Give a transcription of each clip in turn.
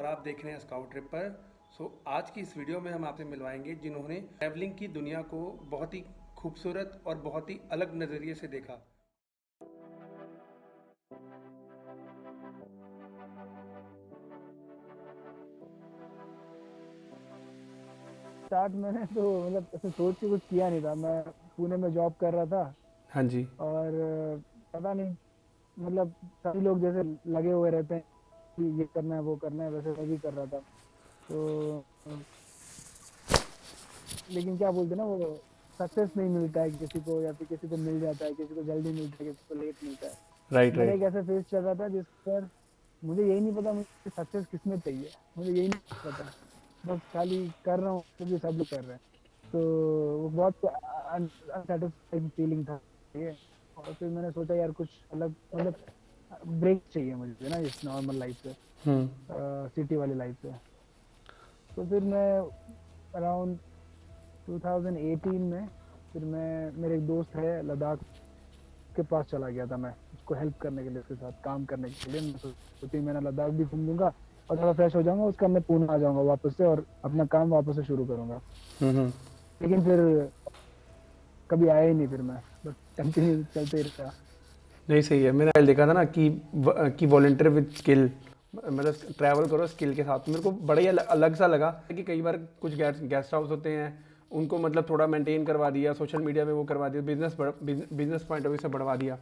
आप देख रहे हैं स्काउट ट्रिप पर। आज की इस वीडियो में हम आपसे मिलवाएंगे जिन्होंने ट्रैवलिंग की दुनिया को बहुत ही खूबसूरत और बहुत ही अलग नज़रिए से देखा। स्टार्ट मैंने तो मतलब ऐसे सोच के कुछ किया नहीं था। मैं पुणे में जॉब कर रहा था हाँ जी। और पता नहीं, मतलब सभी लोग जैसे लगे हुए रहते हैं कि ये करना है वो करना है, वैसे मैं भी कर रहा था। तो लेकिन क्या बोलते हैं ना, वो सक्सेस नहीं मिलता है किसी को, या फिर किसी को मिल जाता है, किसी को जल्दी मिलता है, किसी को लेट मिलता है। राइट मेरा राइट। एक ऐसा फेज चल रहा था जिस पर मुझे यही नहीं पता मुझे सक्सेस किसमें चाहिए, मुझे यही नहीं पता। बस खाली कर रहा हूँ क्योंकि सब लोग कर रहे हैं। तो वो बहुत अनसेटिस्फाइंग फीलिंग था ये। और फिर मैंने सोचा यार कुछ अलग, मतलब ब्रेक चाहिए मुझे ना इस नॉर्मल लाइफ से, हम्म। सिटी वाली लाइफ से। तो फिर मैं अराउंड 2018 में, फिर मैं, मेरे एक दोस्त है लद्दाख के पास चला गया था। मैं उसको हेल्प करने के लिए, उसके साथ काम करने के लिए। मैं सोची मैं लद्दाख भी घूम लूंगा और थोड़ा फ्रेश हो जाऊंगा, उसका मैं पुणे आ जाऊंगा वापस से और अपना काम वापस से शुरू करूंगा। हम्म। लेकिन फिर कभी आया ही नहीं, फिर मैं बस कंटिन्यू चलते ही रहा। नहीं, सही है। मैंने देखा था ना कि वॉलंटियर विद स्किल, मतलब ट्रैवल करो स्किल के साथ। मेरे को बड़ा ही अलग सा लगा कि कई बार कुछ गेस्ट हाउस होते हैं, उनको मतलब थोड़ा मेंटेन करवा दिया, सोशल मीडिया में वो करवा दिया, बिजनेस पॉइंट ऑफ व्यू से बढ़वा दिया।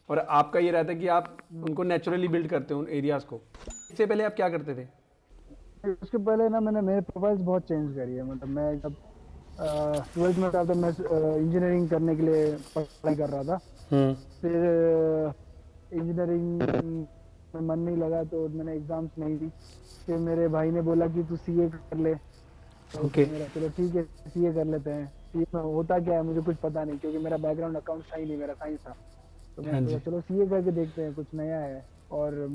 और आपका ये रहता है कि आप उनको नेचुरली बिल्ड करते हो उन एरियाज़ को। इससे पहले आप क्या करते थे? उसके पहले ना मैंने मेरे प्रोफाइल्स बहुत चेंज करी है। मतलब मैं जब 12th में था तो मैं इंजीनियरिंग करने के लिए पढ़ाई कर रहा था। हम्म। फिर इंजीनियरिंग में मन नहीं लगा तो मैंने एग्जाम्स नहीं दी। फिर मेरे भाई ने बोला कि तू सीए कर ले। तो फिर ओके। मेरा चलो ठीक है, सीए कर लेते हैं। सीए में होता क्या है मुझे कुछ पता नहीं, क्योंकि मेरा बैकग्राउंड अकाउंट था ही नहीं, मेरा साइंस था। तो मैंने हाँ सोचा जी। चलो सीए करके देखते हैं, कुछ नया है। और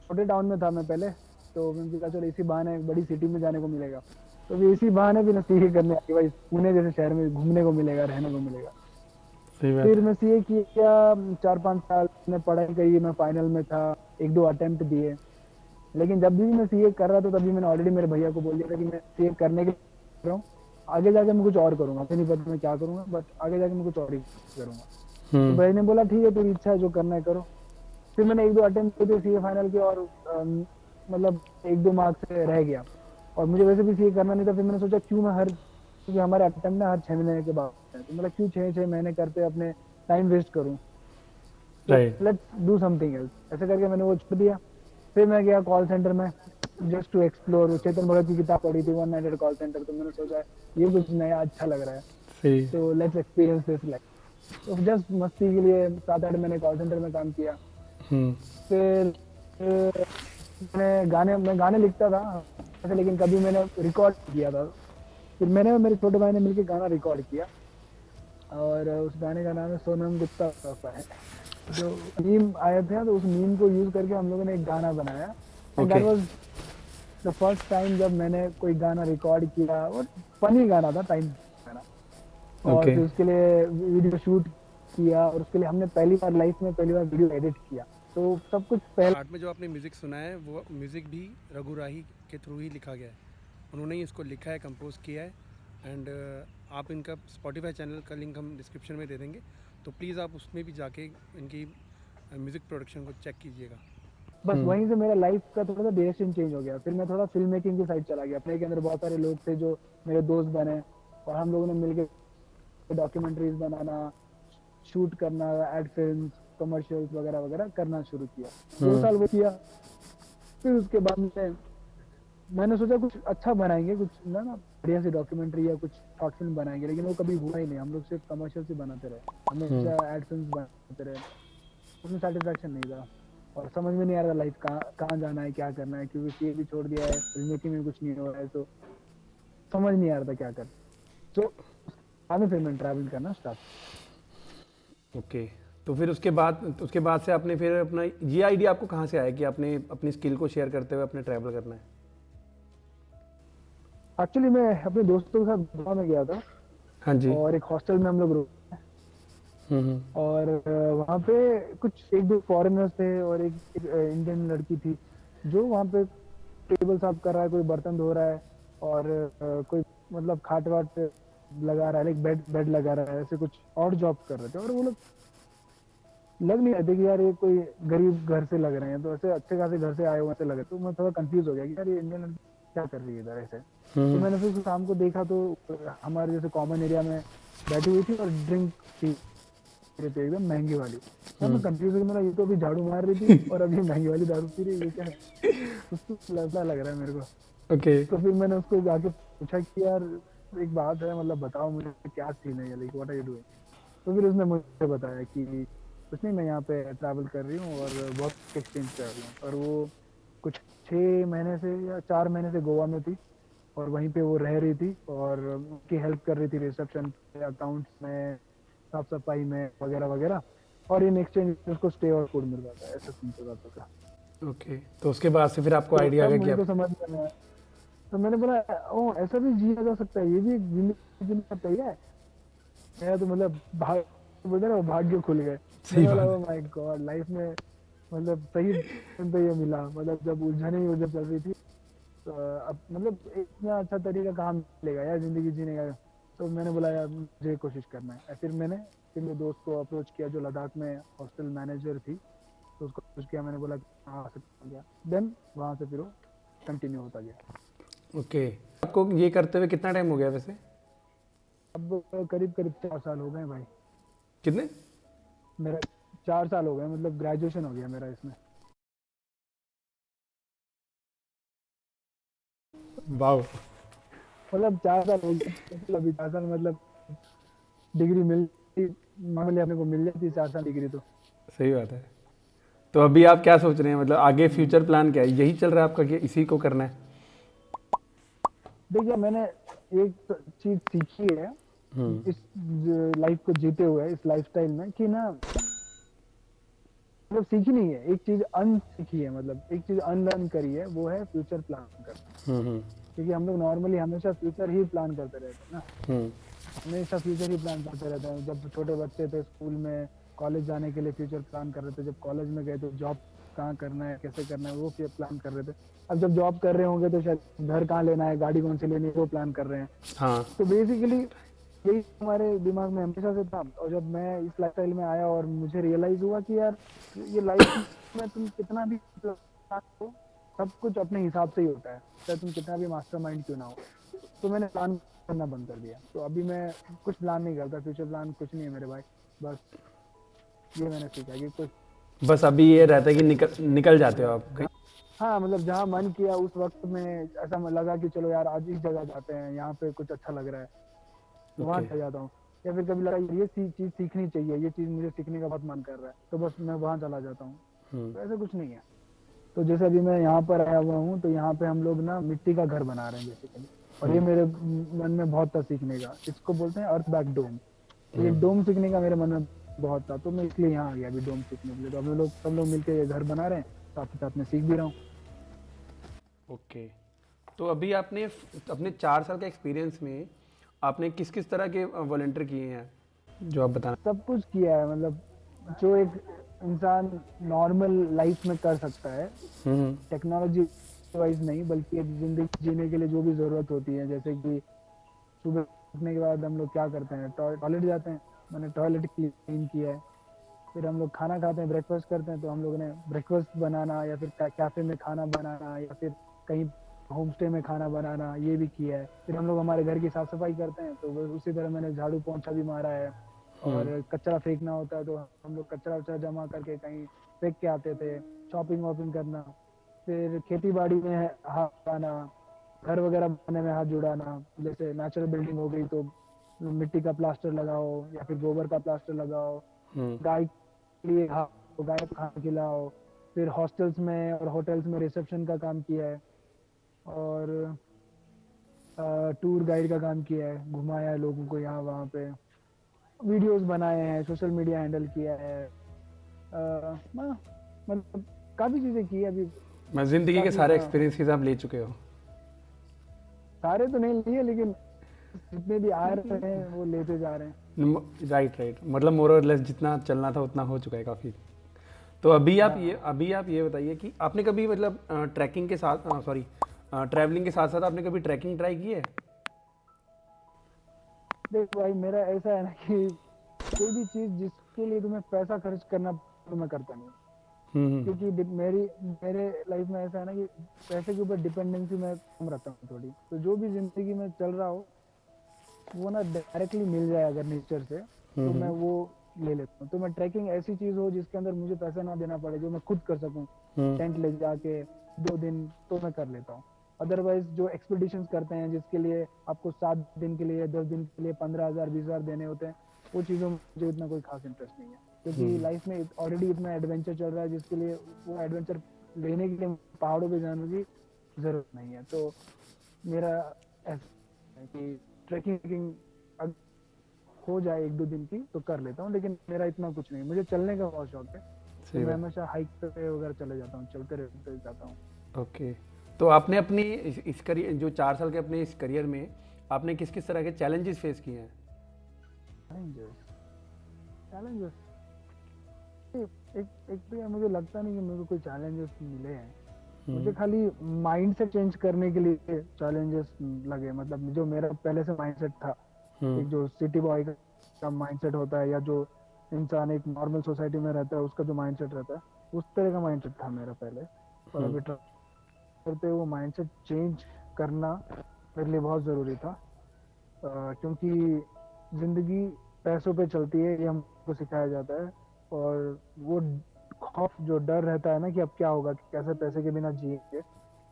छोटे टाउन में था मैं पहले, तो मैंने सोचा चलो इसी बहाने एक बड़ी सिटी में जाने को मिलेगा। तो भी इसी बहाने भी ना सीए करने आके भाई पुणे जैसे शहर में घूमने को मिलेगा, रहने को मिलेगा। सही बात फिर है। मैं सीए किया, 4-5 साल में पढ़ाई करी, मैं फाइनल में था, एक दो अटेम्प्ट दिए। लेकिन जब भी मैं सीए कर रहा था तभी मैंने ऑलरेडी मेरे भैया को बोल दिया था कि मैं सीए करने के लिए कर रहा हूँ, आगे जाके मैं कुछ और करूंगा, मुझे नहीं पता मैं क्या करूंगा, बट आगे जाके मैं कुछ और ही करूंगा। तो हम्म। भाई ने बोला ठीक है तेरी इच्छा है, जो करना है करो। फिर मैंने एक दो अटेम्प्ट किए सीए फाइनल के, और मतलब एक दो मार्क्स से रह गया। और मुझे वैसे भी सीए करना नहीं था। फिर मैंने सोचा क्यों मैं हर, क्योंकि हमारे अटेम्प्ट ना हर 6 महीने के बाद है, तो मतलब क्यों 6-6 महीने करते अपने टाइम वेस्ट करूं। तो right. Let's do something else, ऐसे करके मैंने वो छोड़ दिया। फिर मैं गया कॉल सेंटर में, just to explore. Chetan Bhagat की किताब पढ़ी थी, 1 नाइटेड कॉल सेंटर। तो मैंने सोचा ये कुछ नया अच्छा लग रहा है, सही। तो लेट्स एक्सपीरियंस दिस लाइफ। तो जस्ट मस्ती के लिए 7-8 महीने कॉल सेंटर में काम किया। हम्म। फिर मैं गाने लिखता था ऐसे, लेकिन कभी मैंने रिकॉर्ड किया था। फिर मैंने और मेरे छोटे भाई ने मिलकर गाना रिकॉर्ड किया, और उस गाने का नाम है सोनम गुप्ता वफा है। जो मीम आए थे तो उस मीम को यूज करके हम लोगों ने एक गाना बनाया। And that okay. Was the first time जब मैंने कोई गाना रिकॉर्ड किया, और फनी गाना था, टाइम गाना। और ओके। फिर उसके लिए वीडियो शूट किया, और उसके लिए हमने पहली बार लाइफ में पहली बार वीडियो एडिट किया। तो सब कुछ पहले। स्टार्ट में जो आपने म्यूज़िक सुना है वो म्यूज़िक भी रघु राही के थ्रू ही लिखा गया है। उन्होंने ही इसको लिखा है, कंपोज किया है। एंड आप इनका स्पॉटिफाई चैनल का लिंक हम डिस्क्रिप्शन में दे देंगे, तो प्लीज़ आप उसमें भी जाके इनकी म्यूज़िक प्रोडक्शन को चेक कीजिएगा। बस वहीं से मेरा लाइफ का थोड़ा सा डायरेक्शन चेंज हो गया। फिर मैं थोड़ा फिल्म मेकिंग की साइड चला गया। अपने के अंदर बहुत सारे लोग थे जो मेरे दोस्त बने, और हम लोगों ने मिलकर डॉक्यूमेंट्रीज बनाना, शूट करना, एड फिल्म, कमर्शियल्स वगैरह वगैरह करना शुरू किया। 2 साल वो किया। फिर उसके बाद में मैंने सोचा कुछ अच्छा बनाएंगे, कुछ ना बढ़िया सी डॉक्यूमेंट्री या कुछ शॉर्ट फिल्म बनाएंगे, लेकिन वो कभी हुआ ही नहीं। हम लोग सिर्फ कमर्शियल ही बनाते रहे, हम्म। हमेशा एड फिल्म बनाते रहे। उसमें सेटिस्फेक्शन नहीं था, और समझ में नहीं आ रहा लाइफ कहाँ कहाँ जाना है, क्या करना है, क्योंकि सीए भी छोड़ दिया है, फिल्म मेकिंग में कुछ नहीं हो रहा है। तो समझ नहीं आ रहा था क्या कर। तो बाद में फिर मैंने ट्रैवल करना स्टार्ट। ओके। तो फिर उसके बाद से आपने फिर अपना ये आइडिया आपको कहाँ से आया कि आपने अपनी स्किल को शेयर करते हुए अपने ट्रैवल करना है? एक्चुअली मैं अपने दोस्तों के साथ गोवा में गया था, हाँ जी। और एक हॉस्टल में हम लोग रुके। हम्म। और वहाँ पे कुछ एक दो फॉरेनर्स थे, और एक इंडियन लड़की थी जो वहाँ पे टेबल साफ कर रहा है, कोई बर्तन धो रहा है, और कोई मतलब खाट वाट लगा रहा है, लाइक बेड बेड लगा रहा है, ऐसे कुछ और जॉब कर रहे थे। और वो लोग लग नहीं रहे थे कि यार ये कोई गरीब घर से लग रहे हैं, तो ऐसे अच्छे खासे घर से आए हुए ऐसे लगे। तो मैं थोड़ा कंफ्यूज हो गया कि यार ये इंडियन लड़की क्या कर रही है इधर ऐसे। तो मैंने फिर उसको शाम को देखा तो हमारे जैसे कॉमन एरिया में बैठी हुई थी और ड्रिंक पी रही थी, एकदम महंगी वाली। तो मैं कंफ्यूज हो गया, मेरा ये तो अभी झाड़ू मार रही थी और अभी महंगी वाली दारू पी रही है, ये क्या है? उसको लड़का लग रहा है मेरे को। ओके। तो फिर मैंने उसको जाके पूछा कि यार एक बात है, मतलब बताओ मुझे क्या सीन है, like what are you doing? तो फिर उसने मुझे बताया कि कुछ नहीं, मैं यहाँ पे ट्रैवल कर रही हूँ और बहुत एक्सचेंज कर रही हूँ। और वो कुछ 6 महीने से या 4 महीने से गोवा में थी और वहीं पे वो रह रही थी और उनकी हेल्प कर रही थी रिसेप्शन पे, अकाउंट्स में, साफ सफाई में, वगैरह वगैरह। और इन एक्सचेंज उसको स्टे और फूड मिल रहा था, ऐसा सीन चल रहा था। ओके, तो उसके बाद से फिर आपको तो आइडिया आ तब गया कि मुझे आप तो समझ में आया। तो मैंने बोला ओ ऐसा भी जिया जा सकता है, ये भी एक जिंदगी जीना चाहिए है। मेरा तो मतलब भाग बोलते ना, भाग्य खुल गए। सही मैंने बोला बात ओ माय गॉड, लाइफ में मतलब सही टाइम पे ये मिला। मतलब जब उलझन ही उलझन चल रही थी, तो अब मतलब इतना अच्छा तरीका कहाँ मिलेगा यार जिंदगी जीने का। तो मैंने बोला यार मुझे कोशिश करना है। फिर मैंने फिर मेरे दोस्त को अप्रोच किया जो लद्दाख में हॉस्टल मैनेजर थी, तो उसको अप्रोच किया। मैंने बोला हाँ आ सकता गया, देन वहाँ से फिर वो कंटिन्यू होता गया। है। ओके, आपको ये करते हुए कितना टाइम हो गया वैसे? अब करीब करीब 4 साल हो गए भाई। कितने? मेरा 4 साल हो गए, मतलब ग्रेजुएशन हो गया मेरा इसमें। वाह। मतलब 4 साल हो गए, मतलब अभी 4 साल मतलब डिग्री मिल मामले अपने को मिल जाती 4 साल डिग्री तो। सही बात है। तो अभी आप क्या सोच रहे हैं, मतलब आगे फ्यूचर प्लान क्या है? यही चल रहा है आपका कि इसी को करना है? देखिए मैंने एक चीज सीखी है हम्म। इस लाइफ को जीते हुए, इस लाइफस्टाइल में, कि ना मतलब सीखी नहीं है, एक चीज अनसीखी है, मतलब एक चीज अनलर्न करी है, वो है फ्यूचर प्लान करना। हम्म। क्योंकि हम लोग नॉर्मली हमेशा फ्यूचर ही प्लान करते रहते हैं ना, हम्म। हमेशा फ्यूचर ही प्लान करते रहते हैं। जब छोटे बच्चे थे स्कूल में, कॉलेज जाने के लिए फ्यूचर प्लान कर रहे थे। जब कॉलेज में गए तो जॉब कहाँ करना है, कैसे करना है, वो फिर प्लान कर रहे थे। अब जब जॉब कर रहे होंगे तो शायद घर कहाँ लेना है, गाड़ी कौन सी लेनी है, वो प्लान कर रहे हैं। हाँ। तो बेसिकली यही हमारे दिमाग में हमेशा से था। और जब मैं इस लाइफस्टाइल में आया और मुझे रियलाइज हुआ कि यार ये लाइफ में तुम कितना भी plan करो, सब कुछ अपने हिसाब से ही होता है, चाहे तुम कितना भी मास्टरमाइंड क्यों ना हो। तो मैंने प्लान करना बंद कर दिया। तो अभी मैं कुछ प्लान नहीं करता, फ्यूचर प्लान कुछ नहीं है मेरे भाई। बस ये मैंने सीखा कि कुछ बस अभी ये रहता है कि निकल निकल जाते हो आप कहीं। हाँ मतलब जहाँ मन किया उस वक्त में, ऐसा लगा कि चलो यार आज इस जगह जाते हैं, यहाँ पे कुछ अच्छा लग रहा है, तो वहाँ ओके। चला जाता हूँ। या फिर कभी लगा ये चीज सीखनी चाहिए, ये चीज मुझे सीखने का बहुत मन कर रहा है, तो बस मैं वहाँ चला जाता हूँ। हम्म। तो ऐसा कुछ नहीं है। तो जैसे अभी मैं यहाँ पर आया हुआ हूँ, तो यहाँ पे हम लोग ना मिट्टी का घर बना रहे हैं बेसिकली। और ये मेरे मन में बहुत था सीखने का, इसको बोलते हैं अर्थ बैक डोम। तो ये डोम सीखने का मेरे मन में बहुत था, तो मैं इसलिए यहाँ आ गया अभी डोम सीखने के लिए। तो हम लोग सब लोग मिलकर ये घर बना रहे हैं, साथ ही साथ मैं सीख भी रहा हूँ। ओके, तो अभी आपने अपने 4 साल का एक्सपीरियंस में आपने किस किस तरह के वॉलेंटियर किए हैं जो आप बताना? सब कुछ किया है, मतलब जो एक इंसान नॉर्मल लाइफ में कर सकता है, हम्म। टेक्नोलॉजी वाइज नहीं, बल्कि एक जिंदगी जीने के लिए जो भी जरूरत होती है। जैसे कि सुबह उठने के बाद हम लोग क्या करते हैं, टॉयलेट जाते हैं, मैंने टॉयलेट क्लीन किया है। फिर हम लोग खाना खाते हैं, ब्रेकफास्ट करते हैं, तो हम लोगों ने ब्रेकफास्ट बनाना या फिर कैफे में खाना बनाना या फिर कहीं होम स्टे में खाना बनाना, ये भी किया है। फिर हम लोग हमारे घर की साफ सफाई करते हैं, तो उसी तरह मैंने झाड़ू पोंछा भी मारा है। और कचरा फेंकना होता है तो हम लोग कचरा वचरा जमा करके कहीं फेंक के आते थे। शॉपिंग वॉपिंग करना, फिर खेती बाड़ी में हाथ आना, घर वगैरह बनाने में हाथ जुड़ाना। जैसे नेचुरल बिल्डिंग हो गई तो मिट्टी का प्लास्टर लगाओ या फिर गोबर का प्लास्टर लगाओ। हम्म। गाय के लिए तो गाय को खाना खिलाओ। फिर हॉस्टल्स में और होटल्स में रिसेप्शन का काम किया है। और टूर गाइड का काम किया है, घुमाया है लोगों को यहाँ वहाँ पे। वीडियोस बनाए हैं, सोशल मीडिया हैंडल किया है। मतलब काफी चीजें की है अभी। मैं जिंदगी के काफी सारे हाँ, एक्सपीरियंसेस आप ले चुके हो। सारे तो नहीं लिए लेकिन जितने भी आ रहे हैं वो लेते जा रहे हैं। राइट राइट, मतलब मोर और लेस जितना चलना था उतना हो चुका है काफ़ी। तो अभी आप ये बताइए कि आपने कभी मतलब ट्रैकिंग के साथ सॉरी ट्रैवलिंग के साथ साथ आपने कभी ट्रैकिंग ट्राई की है? देख भाई, मेरा ऐसा है ना कि कोई भी चीज जिसके लिए तुम्हें पैसा खर्च करना तो मैं करता नहीं। हम्म। क्योंकि मेरे लाइफ में ऐसा है ना कि पैसे के ऊपर डिपेंडेंसी मैं कम रखता हूँ थोड़ी। तो जो भी जिंदगी में चल रहा हो वो ना डायरेक्टली मिल जाए अगर नेचर से, तो मैं हम्म। वो ले लेता हूँ। तो मैं ट्रैकिंग ऐसी चीज हो जिसके अंदर मुझे पैसा ना देना पड़े, जो मैं खुद कर सकूँ, हम्म। टेंट ले जाके 2 दिन, तो मैं कर लेता हूँ। अदरवाइज जो एक्सपीडिशंस करते हैं जिसके लिए आपको 7 दिन के लिए, 10 दिन के लिए 15,000 20,000 देने होते हैं, वो चीज़ों में मुझे इतना कोई खास इंटरेस्ट नहीं है। क्योंकि हम्म। लाइफ में ऑलरेडी इतना एडवेंचर चल रहा है जिसके लिए वो एडवेंचर लेने के लिए पहाड़ों पे जाने की जरूरत नहीं है। तो मेरा ऐसा है कि ट्रैकिंग हो जाए 1-2 दिन की तो कर लेता हूँ, लेकिन मेरा इतना कुछ नहीं। मुझे चलने का बहुत शौक है, तो सही मैं बात। हमेशा हाइक पे वगैरह चले जाता हूँ, चलते रहते जाता हूँ। ओके। तो आपने अपनी इस करियर जो 4 साल के अपने इस करियर में आपने किस किस तरह के चैलेंजेस फेस किए हैं? चैलेंजेस चैलेंजेस एक एक तो यार, मुझे लगता नहीं कि मेरे को कोई चैलेंजेस मिले हैं। मुझे हम्म। खाली माइंड से चेंज करने के लिए चैलेंजेस लगे। मतलब जो मेरा पहले से माइंडसेट था, हम्म। एक जो सिटी बॉय का माइंडसेट होता है, या जो इंसान एक नॉर्मल सोसाइटी में रहता है उसका जो माइंडसेट रहता है, उस तरह का माइंडसेट था मेरा पहले। और हम्म। अभी करते वो माइंडसेट चेंज करना मेरे लिए बहुत ज़रूरी था। क्योंकि जिंदगी पैसों पे चलती है, ये हमको सिखाया जाता है। और वो खौफ, जो डर रहता है ना कि अब क्या होगा, कि कैसे पैसे के बिना जिएंगे,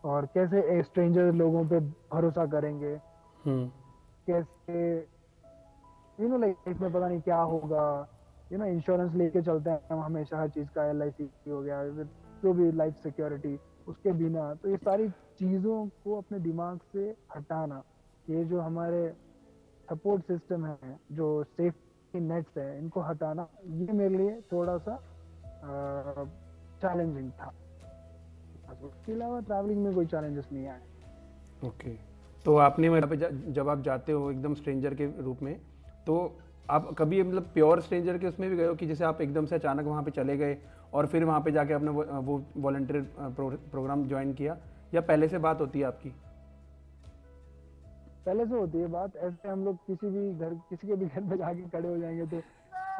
और कैसे स्ट्रेंजर लोगों पे भरोसा करेंगे, हम्म। कैसे लाइफ में पता नहीं क्या होगा। इंश्योरेंस लेके चलते हैं हम हमेशा हर चीज का, LIC हो गया, फिर जो भी लाइफ सिक्योरिटी, उसके बिना। तो ये सारी चीजों को अपने दिमाग से हटाना, ये जो हमारे सपोर्ट सिस्टम है, जो सेफ्टी नेट्स है, इनको हटाना, ये मेरे लिए थोड़ा सा चैलेंजिंग था। बस उसके अलावा ट्रैवलिंग में कोई चैलेंजेस नहीं आए। ओके। तो आपने मतलब जब आप जाते हो एकदम स्ट्रेंजर के रूप में, तो आप कभी मतलब प्योर स्ट्रेंजर के उसमें भी गए हो कि जैसे आप एकदम से अचानक वहाँ पे चले गए और फिर वहाँ पे जाके आपने वो वॉलंटियर प्रोग्राम ज्वाइन किया, या पहले से बात होती है आपकी? पहले से होती है बात। ऐसे हम लोग किसी के भी घर पे जाके खड़े हो जाएंगे तो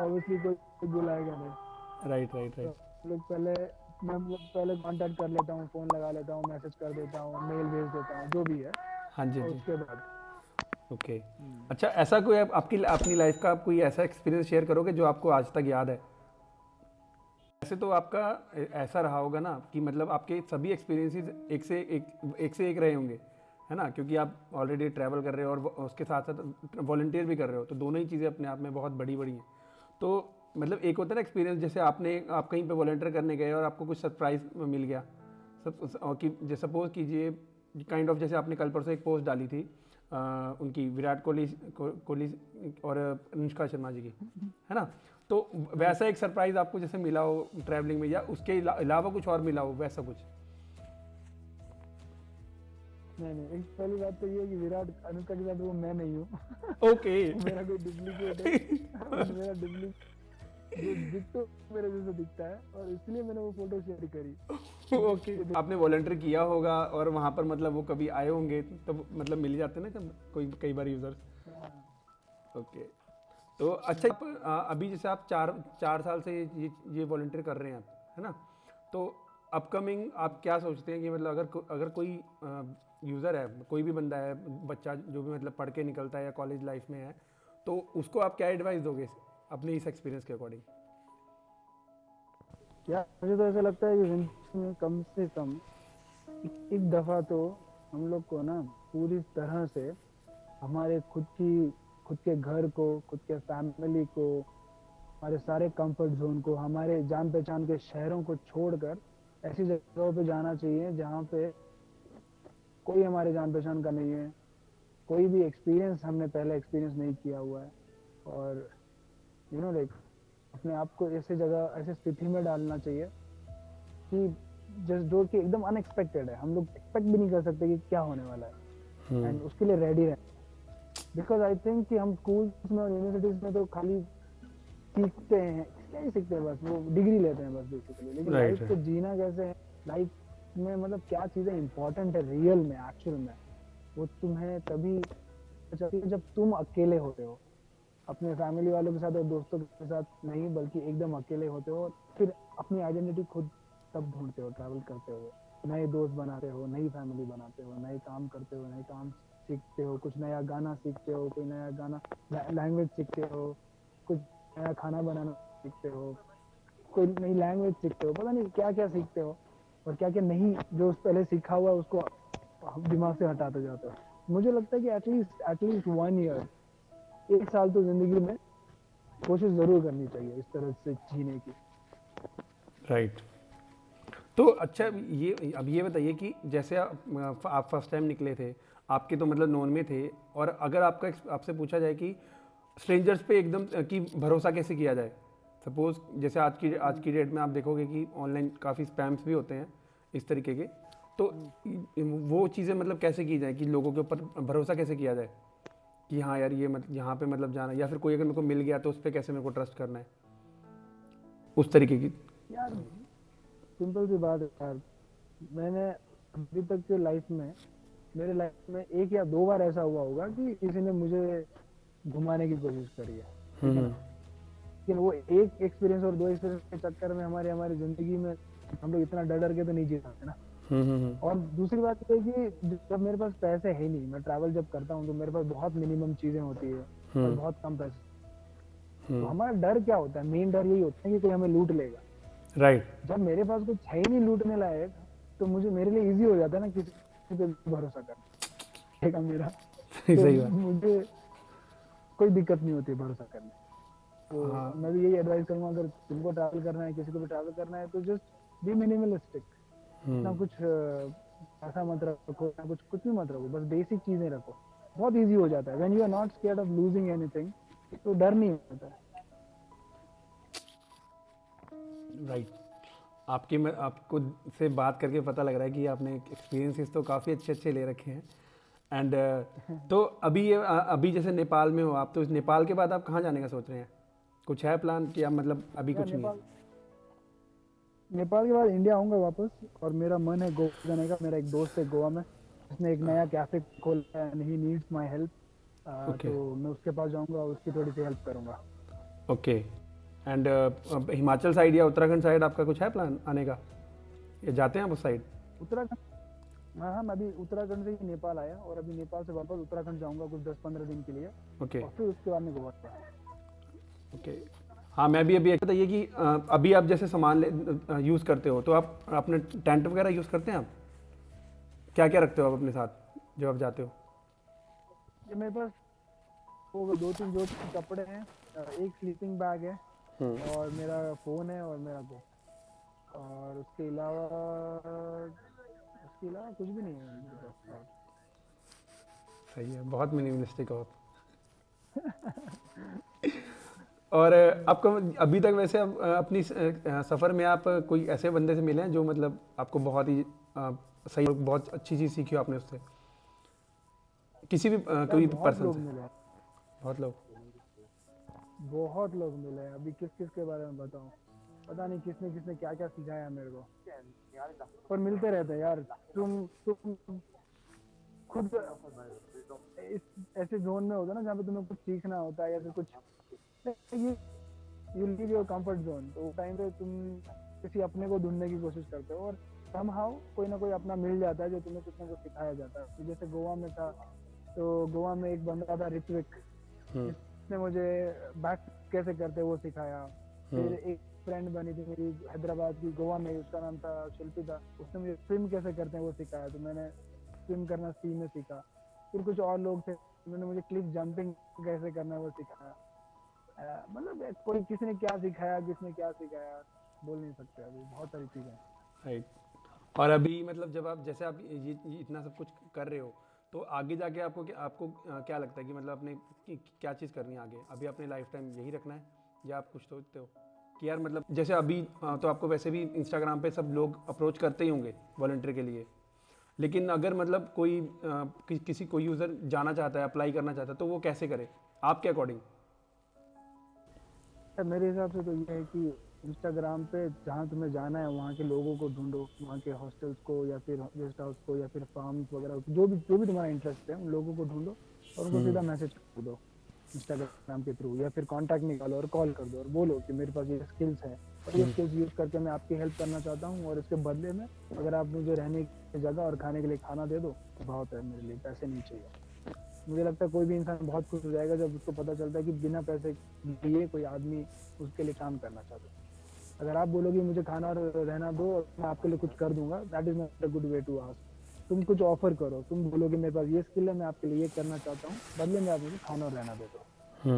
ऑब्वियसली कोई बुलाएगा नहीं। राइट, राइट, तो राइट। हम लोग पहले मैं मतलब पहले कांटेक्ट कर लेता हूँ, फोन लगा लेता हूँ, मैसेज कर देता हूँ, मेल भेज देता हूँ, जो भी है। हाँ जी, हाँ और जी। उसके बाद ओके। हम्म, अच्छा, ऐसा कोई आपकी अपनी लाइफ का कोई ऐसा एक्सपीरियंस शेयर करोगे जो आपको आज तक याद है? वैसे तो आपका ऐसा रहा होगा ना कि मतलब आपके सभी एक्सपीरियंसेस एक से एक रहे होंगे, है ना? क्योंकि आप ऑलरेडी ट्रैवल कर रहे हो और उसके साथ साथ वॉलंटियर भी कर रहे हो, तो दोनों ही चीज़ें अपने आप में बहुत बड़ी बड़ी हैं। तो मतलब एक होता है ना एक्सपीरियंस, जैसे आप कहीं पे वॉलंटियर करने गए और आपको कुछ सरप्राइज मिल गया, और कि सपोज कीजिए काइंड ऑफ, जैसे आपने कल परसों एक पोस्ट डाली थी उनकी विराट कोहली और अनुष्का शर्मा जी की, है ना? तो वैसा एक सरप्राइज आपको जैसे मिला हो ट्रैवलिंग में, या उसके अलावा कुछ और मिला हो, वैसा कुछ? नहीं नहीं, एक पहली बात तो ये है कि विराट अनुष्का के साथ वो मैं नहीं हूँ। ओके। वो मेरा कोई डुप्लीकेट है। वो मेरा डुप्लीकेट जो दिख तो मेरे जैसा दिखता है, और इसलिए मैंने वो फोटो शेयर करी ओके। आपने वॉलंटियर किया होगा और वहां पर मतलब वो कभी आए होंगे, तब मतलब मिल जाते ना कब कोई कई बार यूजर्स। ओके। तो अच्छा, आप अभी जैसे आप चार चार साल से ये वॉलंटियर कर रहे हैं आप, है ना? तो अपकमिंग आप क्या सोचते हैं कि मतलब अगर कोई यूज़र है, कोई भी बंदा है, बच्चा जो भी मतलब पढ़ के निकलता है या कॉलेज लाइफ में है, तो उसको आप क्या एडवाइस दोगे अपने इस एक्सपीरियंस के अकॉर्डिंग? यार मुझे तो ऐसा लगता है कि जिंदगी में कम से कम एक दफा तो हम लोग को ना पूरी तरह से हमारे खुद के घर को, खुद के फैमिली को, हमारे सारे कंफर्ट जोन को, हमारे जान पहचान के शहरों को छोड़कर ऐसी जगहों पे जाना चाहिए जहाँ पे कोई हमारे जान पहचान का नहीं है, कोई भी एक्सपीरियंस हमने पहले एक्सपीरियंस नहीं किया हुआ है। और लाइक अपने आप को ऐसे जगह, ऐसे स्थिति में डालना चाहिए कि जो कि एकदम अनएक्सपेक्टेड है, हम लोग एक्सपेक्ट भी नहीं कर सकते कि क्या होने वाला है, हम्म। एंड उसके लिए रेडी रहें। बिकॉज आई थिंक कि हम स्कूल्स में और यूनिवर्सिटीज में तो खाली सीखते हैं, क्या ही सीखते हैं, बस वो डिग्री लेते हैं बस बेसिकली। लेकिन राइट लाइफ को जीना कैसे है, लाइफ में मतलब क्या चीजें इंपॉर्टेंट है रियल में, एक्चुअल में, वो तुम्हें तभी पता चलती है जब तुम अकेले होते हो, अपने फैमिली वालों के साथ और दोस्तों के साथ नहीं, बल्कि एकदम अकेले होते हो। फिर अपनी आइडेंटिटी खुद तब ढूंढते हो ट्रैवल करते हुए, नए दोस्त बनाते हो, नई फैमिली बनाते हो, नए काम करते हो, नए काम सीखते हो, कुछ नया गाना सीखते हो, कोई नया गाना लैंग्वेज सीखते हो, कुछ नया खाना बनाना सीखते हो, कोई नई लैंग्वेज सीखते हो, पता नहीं क्या क्या सीखते हो, और क्या क्या नहीं जो पहले सीखा हुआ है उसको दिमाग से हटाते जाते हो। मुझे लगता है कि एटलीस्ट 1 ईयर, 1 साल तो जिंदगी में कोशिश जरूर करनी चाहिए इस तरह से जीने की। राइट। तो अच्छा, ये अब ये बताइए कि जैसे आप फर्स्ट टाइम निकले थे, आपके तो मतलब नॉन में थे, और अगर आपसे पूछा जाए कि स्ट्रेंजर्स पे एकदम कि भरोसा कैसे किया जाए। सपोज जैसे आज की डेट में आप देखोगे कि ऑनलाइन काफ़ी स्पैम्स भी होते हैं इस तरीके के, तो वो चीज़ें मतलब कैसे की जाए कि लोगों के ऊपर भरोसा कैसे किया जाए कि हाँ यार ये मतलब यहाँ पे मतलब जाना, या फिर कोई अगर मेरे को मिल गया तो उस पर कैसे मेरे को ट्रस्ट करना है, उस तरीके की। यार सिंपल सी बात है यार, मैंने अभी तक के लाइफ में, मेरे लाइफ में 1 या 2 बार ऐसा हुआ होगा कि किसी ने मुझे घुमाने की कोशिश करी है, ठीक है ना। हम्म। लेकिन वो एक एक्सपीरियंस और 2 एक्सपीरियंस के चक्कर में हमारी हमारी जिंदगी में हम लोग इतना डर डर के तो नहीं जी सकते ना। हम्म। और दूसरी बात ये है कि जब मेरे पास पैसे है नहीं, मैं ट्रैवल जब करता हूँ तो मेरे पास बहुत मिनिमम चीजें होती है और हम्म। बहुत कम पैसे, तो हम्म। हमारा डर क्या होता है, मेन डर यही होता है कि कोई हमें लूट लेगा। राइट। जब मेरे पास कुछ है ही नहीं लूटने लायक, तो मुझे मेरे लिए इजी हो जाता है ना किसी पे भरोसा करना, ठीक है मेरा। तो सही बात। मुझे कोई दिक्कत नहीं होती है भरोसा करने। तो हाँ। मैं भी यही एडवाइस करूंगा, अगर तुमको ट्रैवल करना है, किसी को भी ट्रैवल करना है, तो जस्ट बी मिनिमलिस्टिक। इतना हम्म। कुछ पैसा मत रखो, इतना कुछ कुछ भी मत रखो, बस बेसिक चीजें रखो, बहुत इजी हो जाता है। When you are not scared of losing anything, तो डर नहीं होता है। राइट। आपको से बात करके पता लग रहा है कि आपने एक्सपीरियंसेस तो काफ़ी अच्छे अच्छे ले रखे हैं। एंड तो अभी जैसे नेपाल में हो आप, तो इस नेपाल के बाद आप कहाँ जाने का सोच रहे हैं? कुछ है प्लान कि आप मतलब अभी यार कुछ नहीं है? नेपाल, नेपाल के बाद इंडिया आऊंगा वापस, और मेरा मन है गोवा जाने का। मेरा एक दोस्त है गोवा में, उसने एक नया कैफे खोला है, he needs my help. Okay. तो मैं उसके पास जाऊंगा, उसकी थोड़ी सी हेल्प करूंगा। ओके। एंड हिमाचल साइड या उत्तराखंड साइड आपका कुछ है प्लान आने का, या जाते हैं आप उस साइड? उत्तराखंड, हाँ हाँ, मैं अभी उत्तराखंड से ही नेपाल आया, और अभी नेपाल से वापस उत्तराखंड जाऊंगा कुछ 10-15 दिन के लिए, ओके। और फिर उसके बाद में गोवा का। ओके। हाँ, मैं भी अभी बताइए कि अभी आप जैसे सामान यूज़ करते हो, तो आप अपने टेंट वगैरह यूज़ करते हैं आप? क्या क्या रखते हो आप अपने साथ जब आप जाते हो? ये मेरे पास वो 2-3 जोड़ के कपड़े हैं, एक स्लीपिंग बैग है, और मेरा फ़ोन है, और मेरा बुक, और उसके अलावा कुछ भी नहीं है मेरे पास। सही है, बहुत मिनिमलिस्टिक हो आप। और आपको अभी तक वैसे अपनी सफ़र में आप कोई ऐसे बंदे से मिले हैं जो मतलब आपको बहुत ही सही, बहुत अच्छी चीज़ सीखी हो आपने उससे, किसी भी यार कोई बहुत पर्सन लोग से? मिले हैं, बहुत लोग। बहुत लोग मिले हैं। अभी किस किस के बारे में बताऊं, पता नहीं किसने किसने क्या क्या सिखाया है मेरे को, पर मिलते रहते हैं यार। तुम खुद इस ऐसे जोन में होता है ना जहाँ पे तुम्हें कुछ सीखना होता है, या फिर कुछ, ये you leave your comfort zone, तो उस टाइम पे तुम किसी अपने को ढूंढने की कोशिश करते हो, और समहाउ कोई ना कोई अपना मिल जाता है जो तुम्हें कुछ ना कुछ सिखाया जाता है। तो जैसे गोवा में था, तो गोवा में एक बंदा था ऋत्विक, हम्म। जिसने मुझे बैक कैसे करते हैं वो सिखाया। फिर एक फ्रेंड बनी थी मेरी हैदराबाद की, गोवा में, उसका नाम था शिल्पी था, उसने मुझे स्विम कैसे करते हैं वो सिखाया, तो मैंने स्विम करना सी में सीखा। फिर कुछ और लोग थे, उन्होंने मुझे क्लिफ जंपिंग कैसे करना है वो सिखाया। मतलब कोई किसी ने क्या सिखाया, किसने क्या सिखाया, बोल नहीं सकते, अभी बहुत सारी चीजें हैं। राइट। और अभी मतलब जब आप जैसे आप ये इतना सब कुछ कर रहे हो, तो आगे जाके आपको क्या लगता है कि मतलब अपने क्या चीज़ करनी है आगे? अभी अपने लाइफ टाइम यही रखना है, या आप कुछ सोचते हो कि यार मतलब जैसे अभी तो आपको वैसे भी इंस्टाग्राम पे सब लोग अप्रोच करते ही होंगे वॉलंटियर के लिए, लेकिन अगर मतलब किसी कोई यूज़र जाना चाहता है, अप्लाई करना चाहता है, तो वो कैसे करे आपके अकॉर्डिंग? सर मेरे हिसाब से तो ये है कि इंस्टाग्राम पे जहाँ तुम्हें जाना है वहाँ के लोगों को ढूंढो, वहाँ के हॉस्टल्स को या फिर गेस्ट हाउस को या फिर फार्म्स वगैरह जो भी तुम्हारा इंटरेस्ट है उन लोगों को ढूंढो और उनको सीधा मैसेज कर दो इंस्टाग्राम के थ्रू, या फिर कांटेक्ट निकालो और कॉल कर दो और बोलो कि मेरे पास ये स्किल्स है और ये स्किल्स यूज करके मैं आपकी हेल्प करना चाहता हूँ, और इसके बदले में अगर आप मुझे रहने की जगह और खाने के लिए खाना दे दो तो बहुत है मेरे लिए, पैसे नहीं चाहिए। मुझे लगता है कोई भी इंसान बहुत खुश हो जाएगा जब उसको पता चलता है कि बिना पैसे लिए कोई आदमी उसके लिए काम करना चाहता है। अगर आप बोलोगे मुझे खाना और रहना दो और मैं आपके लिए कुछ कर दूंगा, that is not a good way to ask. तुम कुछ ऑफर करो, तुम बोलोगे मेरे पास ये स्किल है मैं आपके लिए ये करना चाहता हूँ, बदले में आप मुझे खाना और रहना दे दो।